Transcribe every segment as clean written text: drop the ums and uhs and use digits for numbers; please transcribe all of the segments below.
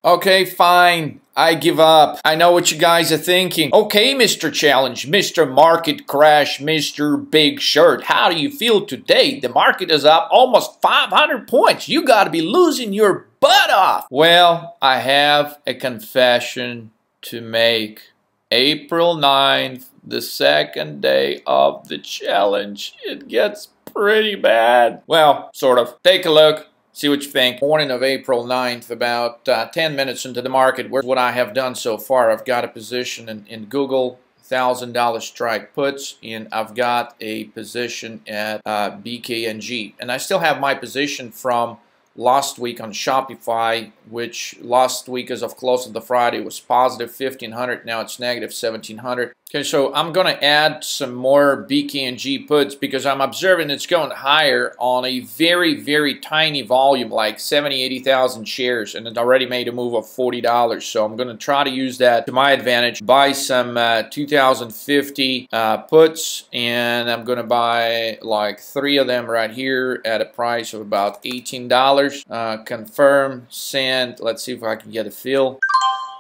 Okay, fine. I give up. I know what you guys are thinking. Okay, Mr. Challenge, Mr. Market Crash, Mr. Big Shirt. How do you feel today? The market is up almost 500 points. You got to be losing your butt off. Well, I have a confession to make. April 9th, the second day of the challenge, it gets pretty bad. Well, sort of. Take a look. See what you think. Morning of April 9th, about 10 minutes into the market. What I have done so far, I've got a position in Google, $1,000 strike puts, and I've got a position at BKNG. And I still have my position from last week on Shopify, which last week as of close of the Friday was positive 1,500. Now it's negative 1,700. Okay, so I'm going to add some more BKNG puts because I'm observing it's going higher on a very, very tiny volume, like 70, 80,000 shares, and it already made a move of $40. So I'm going to try to use that to my advantage, buy some 2050 puts, and I'm going to buy like 3 of them right here at a price of about $18. Confirm, send. Let's see if I can get a fill.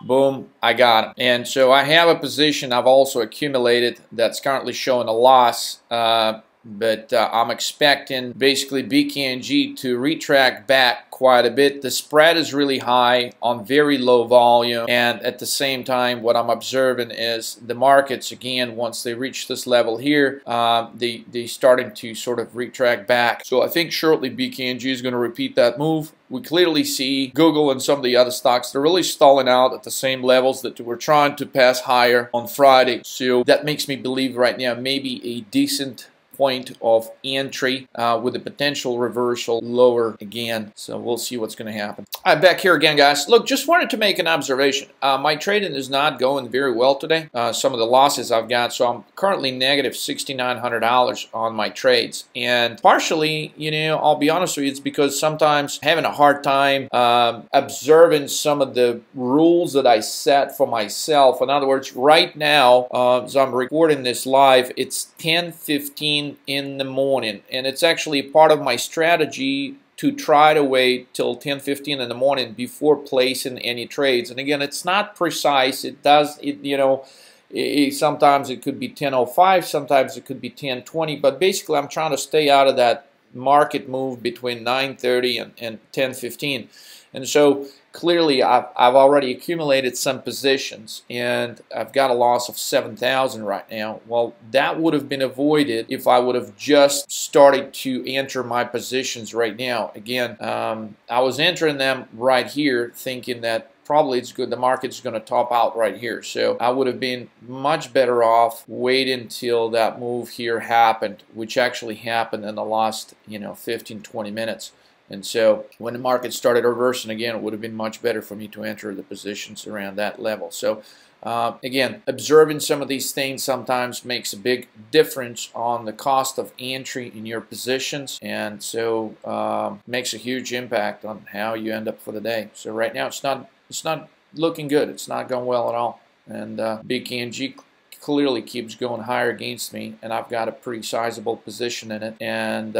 Boom, I got it. And so I have a position I've also accumulated that's currently showing a loss, but I'm expecting basically BKNG to retract back quite a bit. The spread is really high on very low volume, and at the same time what I'm observing is the markets, again, once they reach this level here, they starting to sort of retract back. So I think shortly BKNG is going to repeat that move. We clearly see Google and some of the other stocks, they're really stalling out at the same levels that we're trying to pass higher on Friday. So that makes me believe right now maybe a decent point of entry with a potential reversal lower again. So we'll see what's going to happen. All right, back here again, guys. Look, just wanted to make an observation. My trading is not going very well today. Some of the losses I've got, so I'm currently negative $6,900 on my trades. And partially, you know, I'll be honest with you, it's because sometimes having a hard time observing some of the rules that I set for myself. In other words, right now, as I'm recording this live, it's 10:15 in the morning, and it's actually part of my strategy to try to wait till 10:15 in the morning before placing any trades. And again, it's not precise. Sometimes it could be 10:05, sometimes it could be 10:20, but basically I'm trying to stay out of that market move between 9:30 and 10:15. And so clearly I've already accumulated some positions, and I've got a loss of 7,000 right now. Well, that would have been avoided if I would have just started to enter my positions right now. Again, I was entering them right here thinking that probably it's good, the market's going to top out right here. So I would have been much better off waiting until that move here happened, which actually happened in the last 15-20 minutes. And so when the market started reversing again, it would have been much better for me to enter the positions around that level. So again, observing some of these things sometimes makes a big difference on the cost of entry in your positions, and so makes a huge impact on how you end up for the day. So right now it's not looking good. It's not going well at all. And BKNG clearly keeps going higher against me, and I've got a pretty sizable position in it, and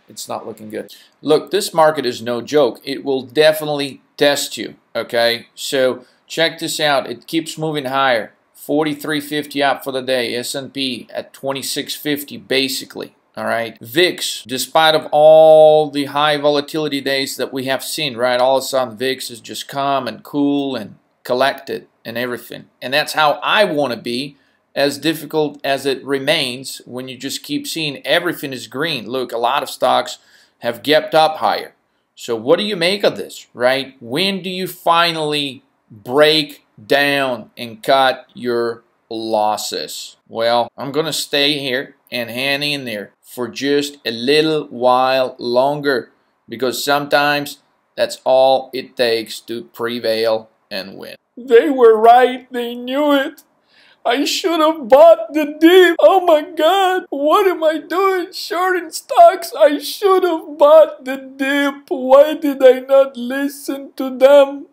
it's not looking good. Look, this market is no joke. It will definitely test you, okay? So check this out. It keeps moving higher. 43.50 up for the day. S&P at 26.50 basically. All right, VIX, despite of all the high volatility days that we have seen, right, all of a sudden VIX is just calm and cool and collected and everything. And that's how I want to be, as difficult as it remains when you just keep seeing everything is green. Look, a lot of stocks have gapped up higher. So what do you make of this, right? When do you finally break down and cut your losses? Well, I'm going to stay here and hang in there for just a little while longer, because sometimes that's all it takes to prevail and win. They were right. They knew it. I should have bought the dip. Oh my God, what am I doing? Shorting stocks. I should have bought the dip. Why did I not listen to them?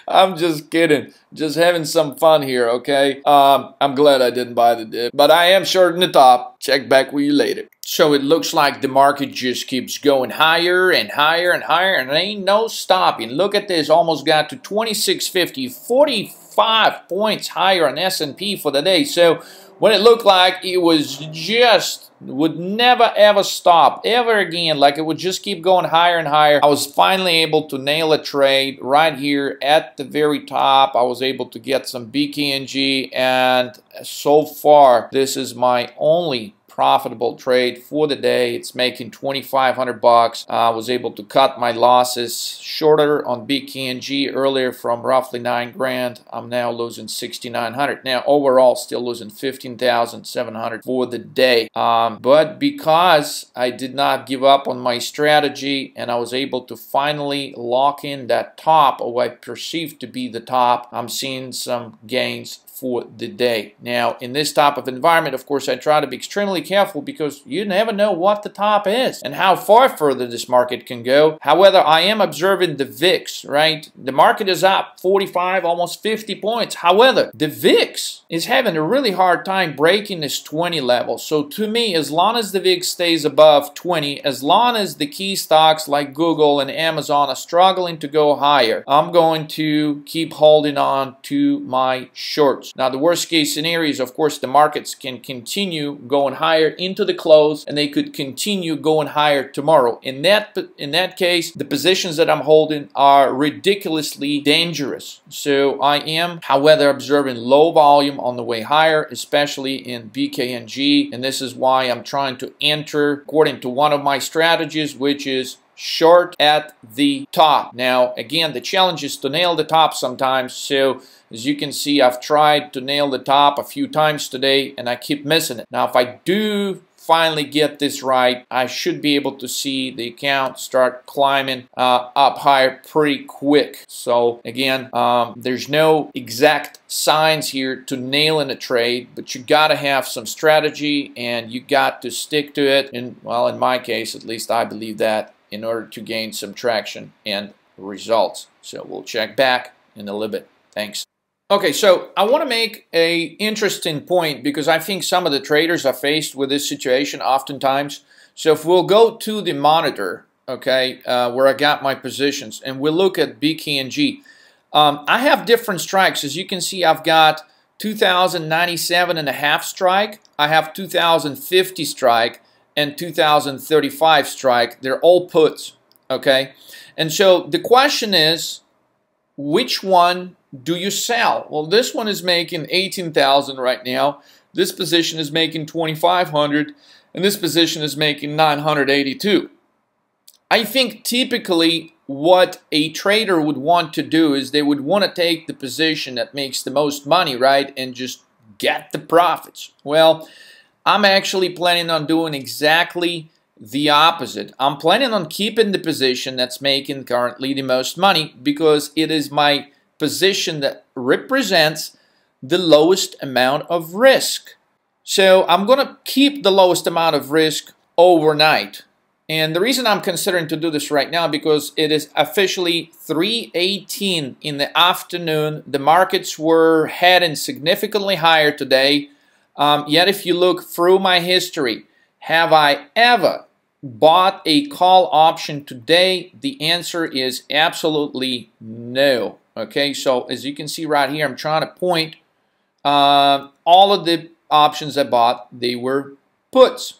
I'm just kidding. Just having some fun here, okay? I'm glad I didn't buy the dip, but I am shorting the top. Check back with you later. So it looks like the market just keeps going higher and higher and higher, and there ain't no stopping. Look at this, almost got to 2650, 45 points higher on S&P for the day. So when it looked like it was just would never ever stop ever again, like it would just keep going higher and higher, I was finally able to nail a trade right here at the very top. I was able to get some BKNG, and so far this is my only profitable trade for the day. It's making 2,500 bucks. I was able to cut my losses shorter on BKNG earlier from roughly 9 grand. I'm now losing 6,900. Now overall still losing 15,700 for the day. But because I did not give up on my strategy and I was able to finally lock in that top, or what I perceived to be the top, I'm seeing some gains for the day. Now, in this type of environment, of course, I try to be extremely careful because you never know what the top is and how far further this market can go. However, I am observing the VIX, right? The market is up 45, almost 50 points. However, the VIX is having a really hard time breaking this 20 level. So to me, as long as the VIX stays above 20, as long as the key stocks like Google and Amazon are struggling to go higher, I'm going to keep holding on to my shorts. Now, the worst case scenario is, of course, the markets can continue going higher into the close, and they could continue going higher tomorrow. In that case, the positions that I'm holding are ridiculously dangerous. So I am, however, observing low volume on the way higher, especially in BKNG, and this is why I'm trying to enter according to one of my strategies, which is short at the top. Now, again, the challenge is to nail the top sometimes. So as you can see, I've tried to nail the top a few times today and I keep missing it. Now, if I do finally get this right, I should be able to see the account start climbing up higher pretty quick. So again, there's no exact signs here to nail in a trade, but you got to have some strategy and you got to stick to it. And well, in my case, at least I believe that, in order to gain some traction and results. So we'll check back in a little bit. Thanks. Okay, so I want to make an interesting point because I think some of the traders are faced with this situation oftentimes. So if we'll go to the monitor, okay, where I got my positions, and we'll look at BKNG. I have different strikes. As you can see, I've got 2,097.5 strike. I have 2,050 strike and 2,035 strike. They're all puts, okay? And so the question is, which one do you sell? Well, this one is making 18,000 right now. This position is making 2,500, and this position is making 982. I think typically what a trader would want to do is they would want to take the position that makes the most money, right, and just get the profits. Well, I'm actually planning on doing exactly the opposite. I'm planning on keeping the position that's making currently the most money because it is my position that represents the lowest amount of risk. So I'm going to keep the lowest amount of risk overnight. And the reason I'm considering to do this right now because it is officially 3:18 in the afternoon. The markets were heading significantly higher today. Yet if you look through my history, have I ever bought a call option today? The answer is absolutely no. Okay, so as you can see right here, I'm trying to point all of the options I bought, they were puts.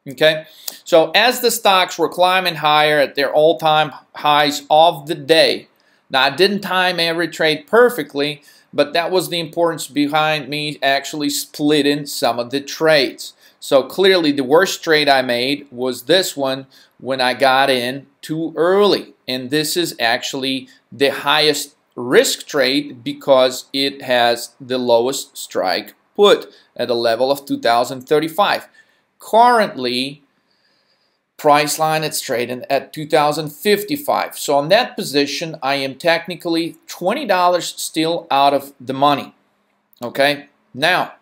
Okay, so as the stocks were climbing higher at their all-time highs of the day, now I didn't time every trade perfectly, but that was the importance behind me actually splitting some of the trades. So clearly the worst trade I made was this one when I got in too early. And this is actually the highest risk trade because it has the lowest strike put at a level of 2,035. Currently, price line it's trading at 2,055. So on that position, I am technically $20 still out of the money. Okay, now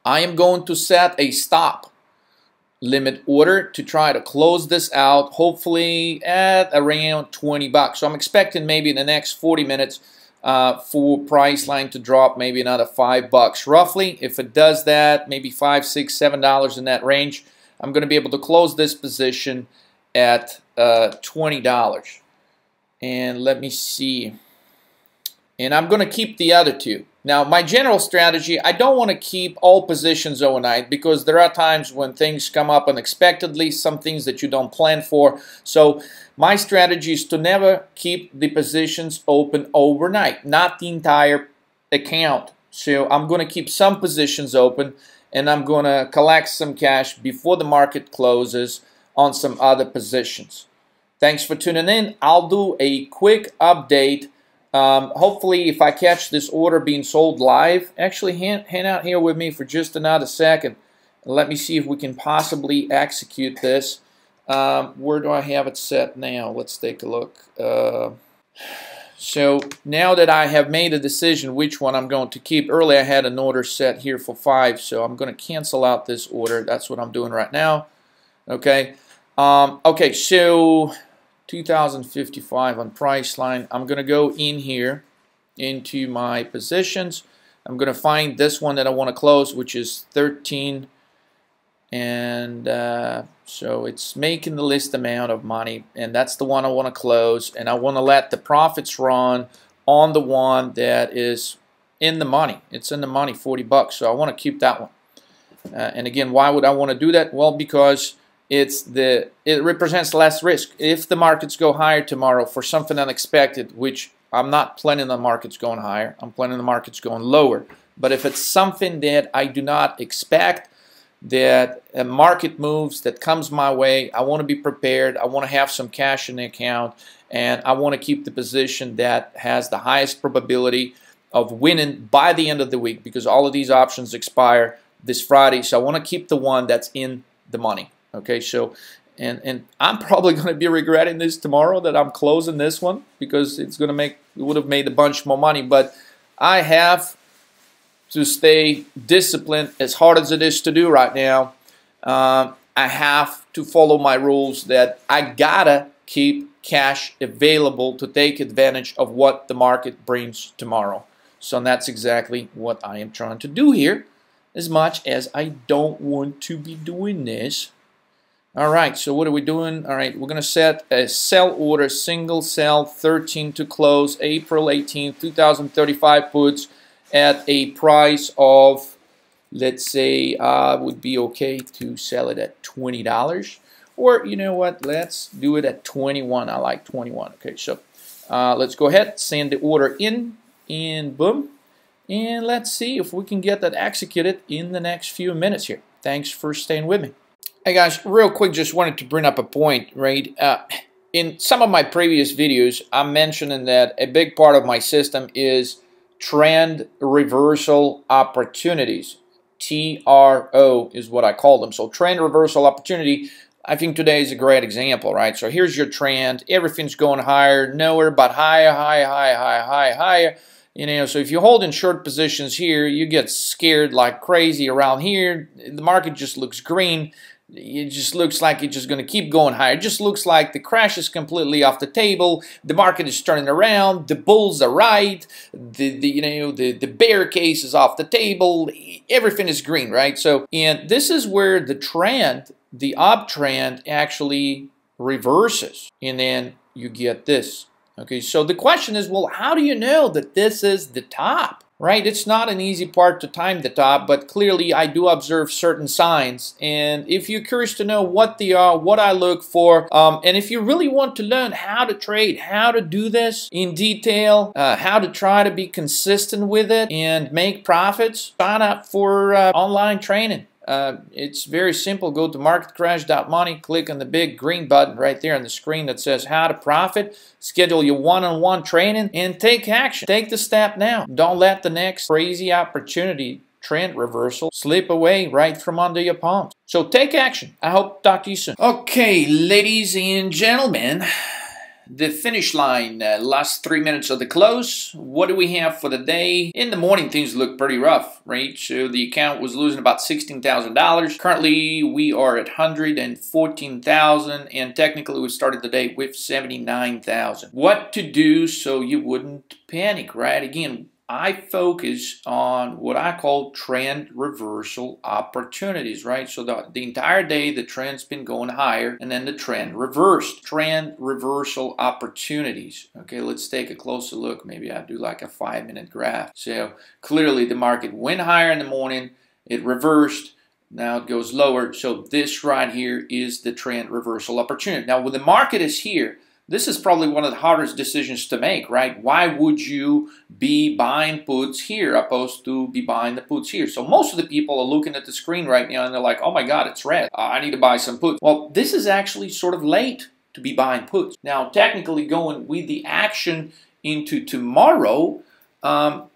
I am going to set a stop limit order to try to close this out, hopefully at around 20 bucks. So I'm expecting maybe in the next 40 minutes for price line to drop maybe another $5 roughly. If it does that, maybe $5, $6, $7 in that range, I'm going to be able to close this position at $20. And let me see. And I'm going to keep the other two. Now, my general strategy, I don't want to keep all positions overnight because there are times when things come up unexpectedly, some things that you don't plan for. So my strategy is to never keep the positions open overnight, not the entire account. So I'm going to keep some positions open, and I'm going to collect some cash before the market closes on some other positions. Thanks for tuning in. I'll do a quick update. Hopefully, if I catch this order being sold live, actually hang out here with me for just another second. Let me see if we can possibly execute this. Where do I have it set now? Let's take a look. So now that I have made a decision which one I'm going to keep, earlier I had an order set here for 5, so I'm going to cancel out this order. That's what I'm doing right now. Okay. Okay, so 2055 on price line. I'm going to go in here into my positions. I'm going to find this one that I want to close, which is 13. And so it's making the list amount of money, and that's the one I want to close. And I want to let the profits run on the one that is in the money. It's in the money, 40 bucks. So I want to keep that one. And again, why would I want to do that? Well, because it represents less risk. If the markets go higher tomorrow for something unexpected, which I'm not planning the markets going higher, I'm planning the markets going lower. But if it's something that I do not expect, that a market moves that comes my way, I want to be prepared. I want to have some cash in the account, and I want to keep the position that has the highest probability of winning by the end of the week, because all of these options expire this Friday. So I want to keep the one that's in the money. Okay, so and I'm probably going to be regretting this tomorrow that I'm closing this one, because it would have made a bunch more money. But I have to stay disciplined, as hard as it is to do right now. I have to follow my rules that I gotta keep cash available to take advantage of what the market brings tomorrow. So that's exactly what I am trying to do here, as much as I don't want to be doing this. All right, so what are we doing? All right, we're going to set a sell order, single sell, 13 to close, April 18th, 2035 puts at a price of, let's say, would be okay to sell it at $20. Or, you know what, let's do it at 21. I like 21. Okay, so let's go ahead, send the order in, and boom. And let's see if we can get that executed in the next few minutes here. Thanks for staying with me. Hey guys, real quick, just wanted to bring up a point, right? In some of my previous videos, I'm mentioning that a big part of my system is trend reversal opportunities. TRO is what I call them. So trend reversal opportunity, I think today is a great example, right? So here's your trend. Everything's going higher, nowhere but higher, higher. You know, so if you hold in short positions here, you get scared like crazy around here. The market just looks green. It just looks like it's just going to keep going higher. It just looks like the crash is completely off the table. The market is turning around. The bulls are right. The bear case is off the table. Everything is green, right? So, and this is where the trend, the uptrend, actually reverses, and then you get this. Okay, so the question is, well, how do you know that this is the top? Right? It's not an easy part to time the top, but clearly I do observe certain signs. And if you're curious to know what they are, what I look for, and if you really want to learn how to trade, how to do this in detail, how to try to be consistent with it and make profits, sign up for online training. It's very simple. Go to marketcrash.money, click on the big green button right there on the screen that says how to profit, schedule your one-on-one training, and take action. Take the step now. Don't let the next crazy opportunity, trend reversal, slip away right from under your palms. So take action. I hope to talk to you soon. Okay, ladies and gentlemen, the finish line, last 3 minutes of the close. What do we have for the day? In the morning, things look pretty rough, right? So the account was losing about $16,000. Currently, we are at $114,000, and technically we started the day with $79,000. What to do so you wouldn't panic, right? Again, I focus on what I call trend reversal opportunities, right? So the entire day, the trend's been going higher, and then the trend reversed. Trend reversal opportunities. Okay, let's take a closer look. Maybe I'll do like a 5-minute graph. So clearly the market went higher in the morning, it reversed, now it goes lower. So this right here is the trend reversal opportunity. Now when the market is here, this is probably one of the hardest decisions to make, right? Why would you be buying puts here opposed to be buying the puts here? So most of the people are looking at the screen right now and they're like, oh my God, it's red. I need to buy some puts. Well, this is actually sort of late to be buying puts. Now, technically going with the action into tomorrow,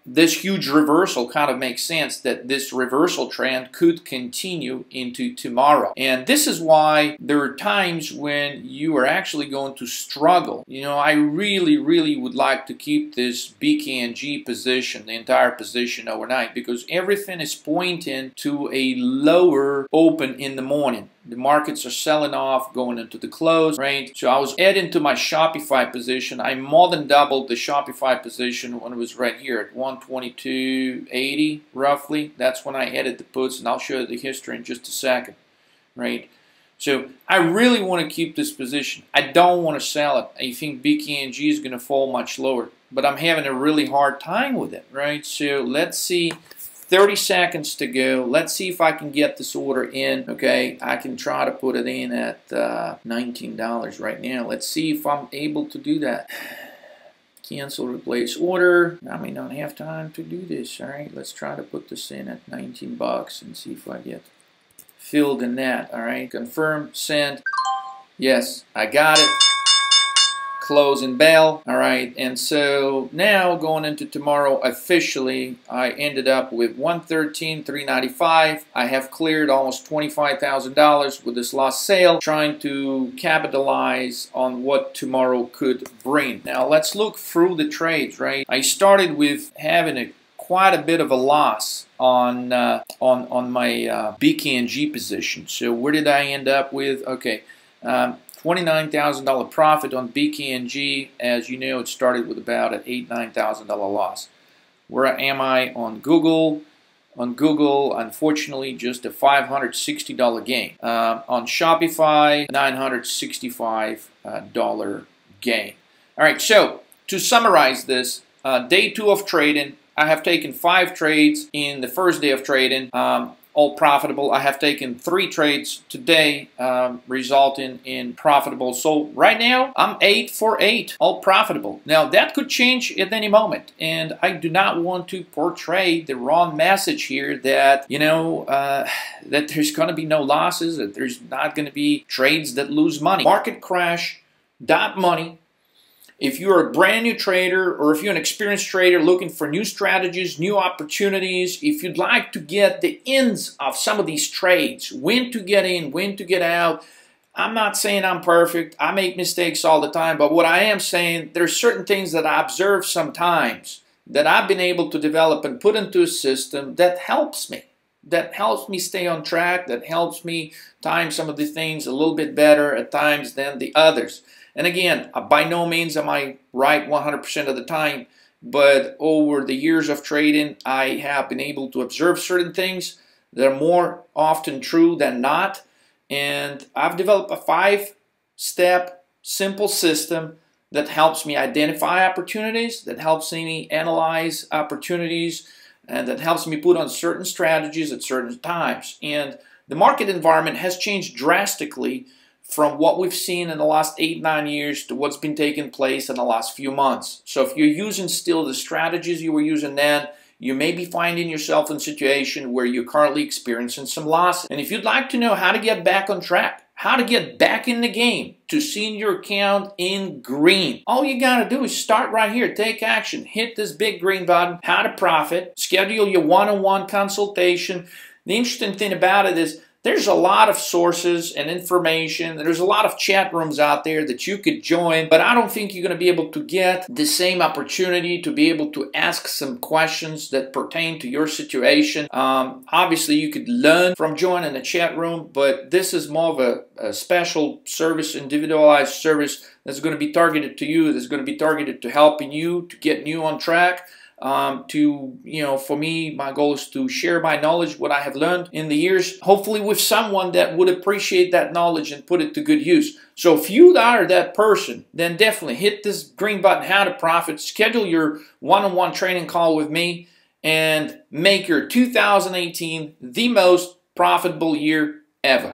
this huge reversal kind of makes sense that this reversal trend could continue into tomorrow. And this is why there are times when you are actually going to struggle. You know, I really would like to keep this BKNG position, the entire position overnight, because everything is pointing to a lower open in the morning. The markets are selling off, going into the close, right? So I was adding to my Shopify position. I more than doubled the Shopify position when it was right here at 122.80 roughly. That's when I added the puts, and I'll show you the history in just a second, right? So I really want to keep this position. I don't want to sell it. I think BKNG is going to fall much lower, but I'm having a really hard time with it, right? So let's see. 30 seconds to go. Let's see if I can get this order in. Okay, I can try to put it in at $19 right now. Let's see if I'm able to do that. Cancel, replace order. I may not have time to do this. All right, let's try to put this in at 19 bucks and see if I get filled in that. All right, confirm, send. Yes, I got it. Close and bell. All right, and so now going into tomorrow officially, I ended up with 113,395. I have cleared almost $25,000 with this last sale, trying to capitalize on what tomorrow could bring. Now let's look through the trades, right? I started with having quite a bit of a loss on my BKNG position. So where did I end up with? Okay. $29,000 profit on BKNG. As you know, it started with about an $9,000 loss. Where am I on Google? On Google, unfortunately, just a $560 gain. On Shopify, $965 gain. All right, so to summarize this, day 2 of trading, I have taken 5 trades in the first day of trading. All profitable. I have taken 3 trades today, resulting in profitable. So right now, I'm 8 for 8, all profitable. Now that could change at any moment, and I do not want to portray the wrong message here that, you know, that there's going to be no losses, that there's not going to be trades that lose money. Market crash, money. If you're a brand new trader, or if you're an experienced trader looking for new strategies, new opportunities, if you'd like to get the ins of some of these trades, when to get in, when to get out, I'm not saying I'm perfect. I make mistakes all the time, but what I am saying, there's certain things that I observe sometimes that I've been able to develop and put into a system that helps me. That helps me stay on track, that helps me time some of the things a little bit better at times than the others. And again, by no means am I right 100% of the time, but over the years of trading, I have been able to observe certain things that are more often true than not. And I've developed a 5-step simple system that helps me identify opportunities, that helps me analyze opportunities, and that helps me put on certain strategies at certain times. And the market environment has changed drastically from what we've seen in the last 8-9 years to what's been taking place in the last few months. So if you're using still the strategies you were using then, you may be finding yourself in a situation where you're currently experiencing some losses. And if you'd like to know how to get back on track, how to get back in the game to seeing your account in green, all you gotta do is start right here. Take action. Hit this big green button, how to profit, schedule your one-on-one consultation. The interesting thing about it is there's a lot of sources and information. There's a lot of chat rooms out there that you could join, but I don't think you're going to be able to get the same opportunity to be able to ask some questions that pertain to your situation. Obviously, you could learn from joining a chat room, but this is more of a special service, individualized service that's going to be targeted to you, that's going to be targeted to helping you to get you on track. For me, my goal is to share my knowledge, what I have learned in the years, hopefully with someone that would appreciate that knowledge and put it to good use. So if you are that person, then definitely hit this green button, How to Profit, schedule your one-on-one training call with me, and make your 2018 the most profitable year ever.